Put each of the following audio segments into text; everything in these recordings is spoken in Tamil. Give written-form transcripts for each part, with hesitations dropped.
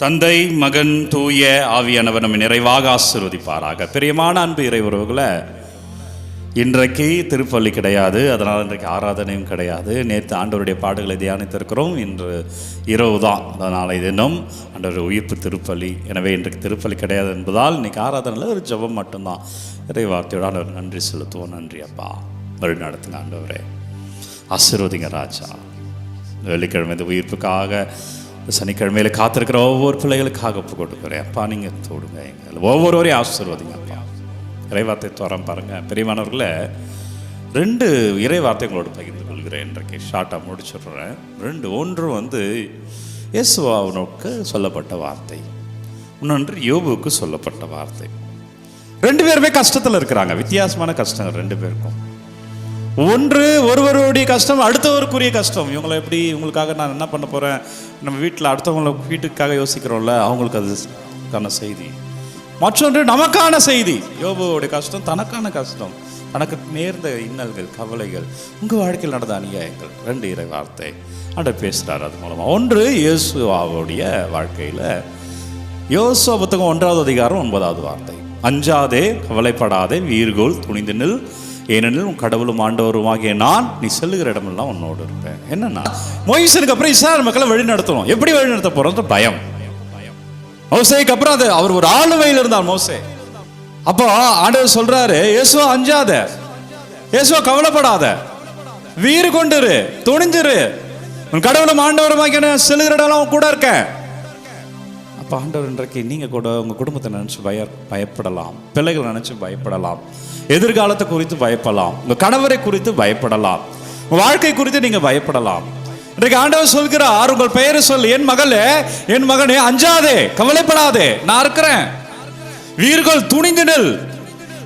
தந்தை, மகன், தூய ஆவியானவர் நம்மை நிறைவாக ஆசீர்வதிப்பாராக. பிரியமான அன்பு இறை உறவுகளை, இன்றைக்கு திருப்பள்ளி கிடையாது, அதனால் இன்றைக்கு ஆராதனையும் கிடையாது. நேற்று ஆண்டவருடைய பாடுகளை தியானித்திருக்கிறோம். இன்று இரவு தான், அதனால் தினம் ஆண்டவர் உயிர்ப்பு திருப்பள்ளி. எனவே இன்றைக்கு திருப்பள்ளி கிடையாது என்பதால் இன்றைக்கி ஆராதனையில் ஒரு ஜெபம் மட்டும்தான். இறை வார்த்தையோடு ஆண்டவர் நன்றி செலுத்துவோம். நன்றி அப்பா, வழி நடத்துங்க ஆண்டவரே, ஆசீர்வதிங்க ராஜா. வெள்ளிக்கிழமை இந்த உயிர்ப்புக்காக, சனிக்கிழமையில் காத்திருக்கிற ஒவ்வொரு பிள்ளைகளுக்காக ஒப்பு கொடுக்குறேன் அப்பா. நீங்கள் தொடுங்க, எங்கள் ஒவ்வொருவரையும் ஆசீர்வதிங்க அப்பா. இறைவார்த்தை தோறம் பாருங்கள். பெரியமானவர்களை 2 இறை வார்த்தைகளோடு பகிர்ந்து கொள்கிறேன். இன்றைக்கு ஷார்ட்டாக முடிச்சுடுறேன். 2. ஒன்று இயேசுவாவுக்கு சொல்லப்பட்ட வார்த்தை, இன்னொன்று யோபுவுக்கு சொல்லப்பட்ட வார்த்தை. 2 பேருமே கஷ்டத்தில் இருக்கிறாங்க. வித்தியாசமான கஷ்டங்கள் 2 பேருக்கும். ஒருவருடைய கஷ்டம் அடுத்தவருக்குரிய கஷ்டம். இவங்களை எப்படி, இவங்களுக்காக நான் என்ன பண்ண போகிறேன், நம்ம வீட்டில் அடுத்தவங்களை வீட்டுக்காக யோசிக்கிறோம்ல, அவங்களுக்கு அதுக்கான செய்தி. மற்றொன்று நமக்கான செய்தி. யோபுவோடைய கஷ்டம் தனக்கான கஷ்டம், தனக்கு நேர்ந்த இன்னல்கள், கவலைகள், உங்கள் வாழ்க்கையில் நடந்த அநியாயங்கள். 2 இறை வார்த்தை ஆண்டவர் பேசுகிறார் அது மூலமாக. ஒன்று இயேசுவாவுடைய வாழ்க்கையில், யோசுவா புத்தகம் 1ஆம் அதிகாரம் 9வது வார்த்தை. அஞ்சாதே, கவலைப்படாதே, வீர்கோள் துணிந்து நில், ஏனெனில் உன் கடவுளும் ஆண்டவருமாகிய நான் நீ செல்லுகிற இடமெல்லாம் உன்னோடு இருப்பேன். என்னன்னா, மோசேக்கு அப்புறம் இஸ்ராயேல் மக்களை வழி நடத்தணும். எப்படி வழி நடத்த போறோம்? பயம். மோசேக்கு அப்புறம் அது அவர் ஒரு ஆளுமையில் இருந்தார் மோசே. அப்போ ஆண்டவர் சொல்றாரு, இயேசுவா அஞ்சாத, இயேசுவா கவலைப்படாத, வீறு கொண்டிரு, துணிஞ்சிரு, உன் கடவுளும் ஆண்டவருமாகிய நான் செல்லுகிற இடம்லாம் கூட இருக்கேன். அப்போ ஆண்டவர் இன்றைக்கு நீங்கள் கூட உங்கள் குடும்பத்தை நினச்சி பயப்படலாம், பிள்ளைகளை நினச்சி பயப்படலாம், எதிர்காலத்தை குறித்து பயப்படலாம், உங்கள் கணவரை குறித்து பயப்படலாம், உங்கள் வாழ்க்கை குறித்து நீங்கள் பயப்படலாம். இன்றைக்கு ஆண்டவர் சொல்கிறார், உங்கள் பெயரை சொல்லி, என் மகளே, என் மகனே, அஞ்சாதே, கவலைப்படாதே, நான் இருக்கிறேன். வீர்கள் துணிந்து நில்,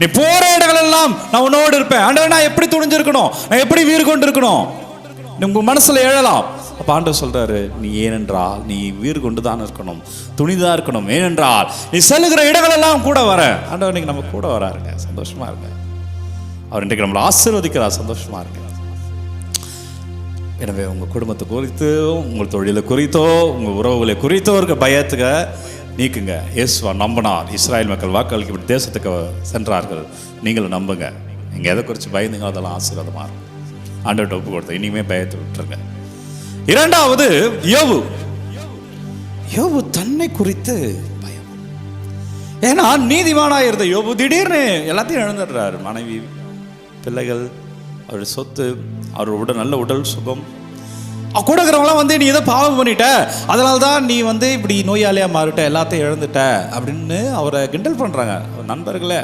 நீ போற இடங்கள் எல்லாம் நான் உன்னோடு இருப்பேன். ஆண்டவர், நான் எப்படி துணிஞ்சிருக்கணும், நான் எப்படி வீறு கொண்டு இருக்கணும், உங்க மனசுல எழலாம். அப்ப ஆண்டவர் சொல்றாரு, நீ ஏனென்றால் நீ வீறு கொண்டு தான் இருக்கணும், துணிதான் இருக்கணும். ஏனென்றால் நீ செல்லுகிற இடங்கள் எல்லாம் கூட வர. ஆண்டவர் இன்னைக்கு நம்ம கூட வராருங்க. சந்தோஷமா இருங்க. அவர் இன்றைக்கு நம்மளை ஆசீர்வதிக்கிறார். சந்தோஷமா இருங்க. எனவே உங்கள் குடும்பத்தை குறித்தோ, உங்கள் தொழிலை குறித்தோ, உங்கள் உறவுகளை குறித்தோ இருக்க பயத்துக்கு நீக்குங்க. இயேசுவா நம்பினார். இஸ்ராயேல் மக்கள் வாக்களிக்கப்பட்ட தேசத்துக்கு சென்றார்கள். நீங்களும் நம்புங்க. நீங்கள் எதை குறித்து பயந்துங்க, அதெல்லாம் ஆசீர்வாதமாக இருக்கும். ஆண்டவர்கிட்ட ஒப்பு கொடுத்த இனிமே பயத்தை விட்டுருங்க. 2வது யோபு தன்னை குறித்து பயம். ஏன்னா நீதிமானாக இருந்த யோபு திடீர்னு எல்லாத்தையும் இழந்துடுறாரு. மனைவி, பிள்ளைகள், அவருடைய சொத்து, அவரோட நல்ல உடல் சுகம். கூட இருக்கிறவங்களாம் நீ ஏதோ பாவம் பண்ணிட்ட, அதனால தான் நீ இப்படி நோயாளியாக மாறிட்ட, எல்லாத்தையும் இழந்துட்ட அப்படின்னு அவரை கிண்டல் பண்ணுறாங்க நண்பர்களே.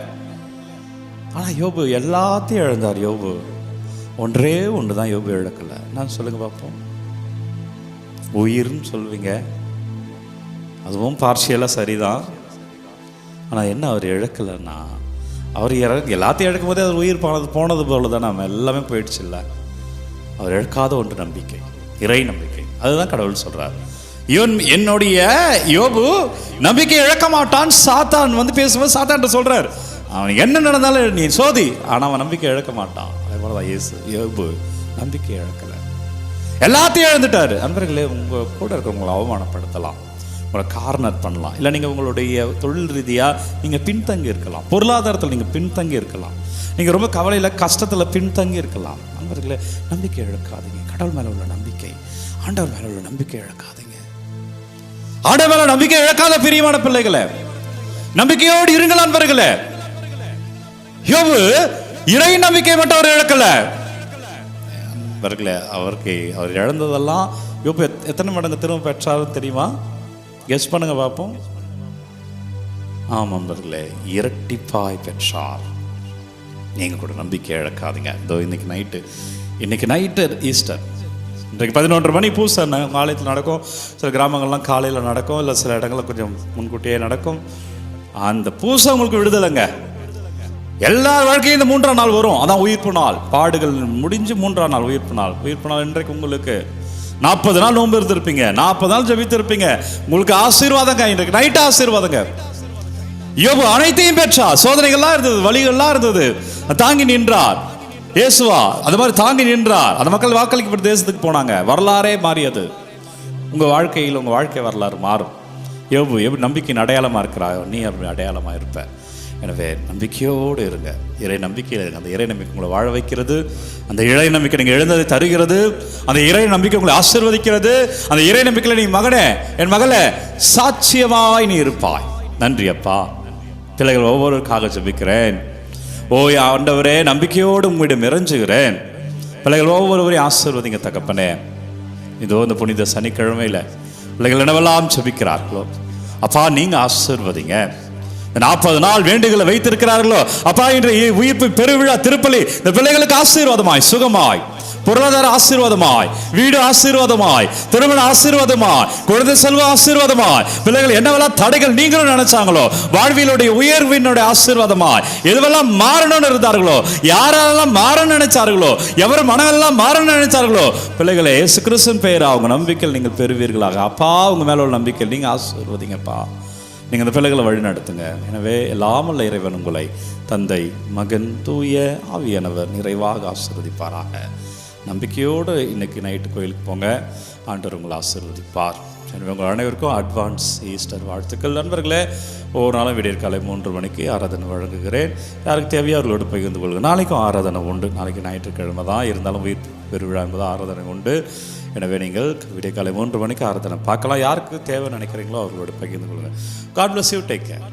ஆனால் யோபு எல்லாத்தையும் இழந்தார். யோபு ஒன்றே ஒன்று தான் யோபு இழக்கலை. நான் சொல்லுங்க பார்ப்போம். உயிர்னு சொல்லுவீங்க, அதுவும் பார்ஷியலாக சரிதான். ஆனால் என்ன அவர் இழக்கலைன்னா, அவர் எல்லாத்தையும் இழக்கும் போதே அவர் உயிர் போனது போல தான் நம்ம எல்லாமே போயிடுச்சு. இல்லை, அவர் இழக்காத ஒன்று நம்பிக்கை, இறை நம்பிக்கை. அதுதான் கடவுள் சொல்றார், என்னுடைய யோபு நம்பிக்கை இழக்க மாட்டான். சாத்தான் பேசும்போது சாத்தான் சொல்றார், அவன் என்ன நடந்தாலும் நீ சோதி, ஆனால் அவன் நம்பிக்கை இழக்க மாட்டான். அதே போலதான் யோபு நம்பிக்கை இழக்கல, எல்லாத்தையும் இழந்துட்டாரு. அன்பர்களே, உங்க கூட இருக்கிறவங்களை அவமானப்படுத்தலாம், உங்களை கார்னர் பண்ணலாம், இல்லை நீங்கள் உங்களுடைய தொழில் ரீதியாக நீங்கள் பின்தங்கி இருக்கலாம், பொருளாதாரத்தில் நீங்கள் பின்தங்கி இருக்கலாம், நீங்கள் ரொம்ப கவலையில் கஷ்டத்தில் பின்தங்கி இருக்கலாம். நண்பர்களே, நம்பிக்கை இழக்காதீங்க. கடவுள் மேலே உள்ள நம்பிக்கை, ஆண்டவர் மேலே உள்ள நம்பிக்கை இழக்காதீங்க. ஆண்டவர் மேலே நம்பிக்கை இழக்காத பிரியமான பிள்ளைகளை, நம்பிக்கையோடு இருங்கள் நண்பர்களே. யோபு இறை நம்பிக்கை மட்டும் அவர் இழக்கல. அவர் இழந்ததெல்லாம் யோபு எத்தனை மடங்கு திரும்ப பெற்றாருன்னு தெரியுமா? கெஸ் பண்ணுங்க பார்ப்போம். ஆமாம் நண்பர்களே, இரட்டிப்பாய் பெற்றார். நீங்கள் கூட நம்பிக்கை இழக்காதீங்க. இதோ இன்னைக்கு நைட்டு ஈஸ்டர், இன்றைக்கு 11:30 மணி பூசை ஆலயத்தில் நடக்கும். சில கிராமங்கள்லாம் காலையில் நடக்கும், இல்லை சில இடங்களில் கொஞ்சம் முன்கூட்டியே நடக்கும். அந்த பூசை உங்களுக்கு விடுதலைங்க. எல்லா வாழ்க்கையும் இந்த 3ஆம் நாள் வரும். அதான் உயிர்ப்பு நாள். பாடுகள் முடிஞ்சு 3ஆம் நாள் உயிர்ப்பு நாள். உயிர்ப்பு நாள் இன்றைக்கு உங்களுக்கு 40 நாள் நோன்பு இருந்திருப்பீங்க, 40 நாள் ஜெபித்து இருப்பீங்க. உங்களுக்கு ஆசீர்வாதங்க. இன்றைக்கு நைட்டு ஆசீர்வாதங்க. யோபு அனைத்தையும் பெற்றார். சோதனைகள்லாம் இருந்தது, வழிகள்லாம் இருந்தது, தாங்கி நின்றார். இயேசுவா அது மாதிரி தாங்கி நின்றார். அந்த மக்கள் வாக்களிக்கப்பட்ட தேசத்துக்கு போனாங்க. வரலாறே மாறியது. உங்கள் வாழ்க்கையில் உங்கள் வாழ்க்கை வரலாறு மாறும். யோபு எப்படி நம்பிக்கையின் அடையாளமாக இருக்கிறாயோ நீ அப்படி அடையாளமாக இருப்ப. எனவே நம்பிக்கையோடு இருங்க, இறை நம்பிக்கையில் இருங்க. அந்த இறை நம்பிக்கை உங்களை வாழ வைக்கிறது. அந்த இறை நம்பிக்கை நீங்கள் எழுந்ததை தருகிறது. அந்த இறை நம்பிக்கை உங்களை ஆசீர்வதிக்கிறது. அந்த இறை நம்பிக்கையில் நீ மகனே, என் மகளே, சாட்சியமாய் நீ இருப்பாய். நன்றி அப்பா. பிள்ளைகள் ஒவ்வொருவருக்காக ஜெபிக்கிறேன். ஓ ஆண்டவரே, நம்பிக்கையோடு உங்களிடம் இறைஞ்சுகிறேன். பிள்ளைகள் ஒவ்வொருவரையும் ஆசீர்வதிங்க தகப்பனே. இதோ இந்த புனித சனிக்கிழமையில் பிள்ளைகள் என்னவெல்லாம் ஜெபிக்கிறார்களோ அப்பா, நீங்க ஆசீர்வதிங்க. 40 நாள் வேண்டுகளை வைத்திருக்கிறார்களோ அப்பா, இன்று உயிர்ப்பு பெருவிழா திருப்பலி இந்த பிள்ளைகளுக்கு ஆசீர்வாதமாய், சுகமாய், பொருளாதார ஆசீர்வாதமாய், வீடு ஆசீர்வாதமாய், திருமண ஆசீர்வாதமாய், குழந்தை செல்வ ஆசீர்வாதமாய், பிள்ளைகள் என்னவெல்லாம் தடைகள் நீங்களும் நினைச்சாங்களோ வாழ்விலுடைய உயர்வினுடைய ஆசீர்வாதமாய், எதுவெல்லாம் மாறணும்னு இருந்தார்களோ, யாரெல்லாம் மாறணும்னு நினைச்சார்களோ, எவர் மனமெல்லாம் மாறணும்னு நினைச்சார்களோ, பிள்ளைகளை இயேசு கிறிஸ்துவின் பெயரா அவங்க நம்பிக்கையில் நீங்கள் பெறுவீர்களாக. அப்பா, உங்க மேல உள்ள நம்பிக்கை நீங்க ஆசீர்வதிங்கப்பா. நீங்கள் அந்த பிள்ளைகளை வழி நடத்துங்க. எனவே எல்லாமல்ல இறைவன் உங்களை தந்தை, மகன், தூய ஆவியானவர் நிறைவாக ஆசீர்வதிப்பாராக. நம்பிக்கையோடு இன்னைக்கு நைட்டு கோயிலுக்கு போங்க, ஆண்டவர் உங்களை ஆசீர்வதிப்பார். எனவே உங்கள் அனைவருக்கும் அட்வான்ஸ் ஈஸ்டர் வாழ்த்துக்கள். நண்பர்களே, ஒவ்வொரு நாளும் விடியற்காலை 3 மணிக்கு ஆராதனை வழங்குகிறேன். யாருக்கு தேவையோ அவர்களோடு பகிர்ந்து கொள்ளுங்கள். நாளைக்கும் ஆராதனை உண்டு. நாளைக்கு ஞாயிற்றுக்கிழமை தான் இருந்தாலும் உயிர் பெருவிழா என்பது ஆராதனை உண்டு. எனவே நீங்கள் விடியற்காலை 3 மணிக்கு ஆராதனை பார்க்கலாம். யாருக்கு தேவை நினைக்கிறீங்களோ அவர்களோடு பகிர்ந்து கொள்ளுங்கள். God bless you. Take care.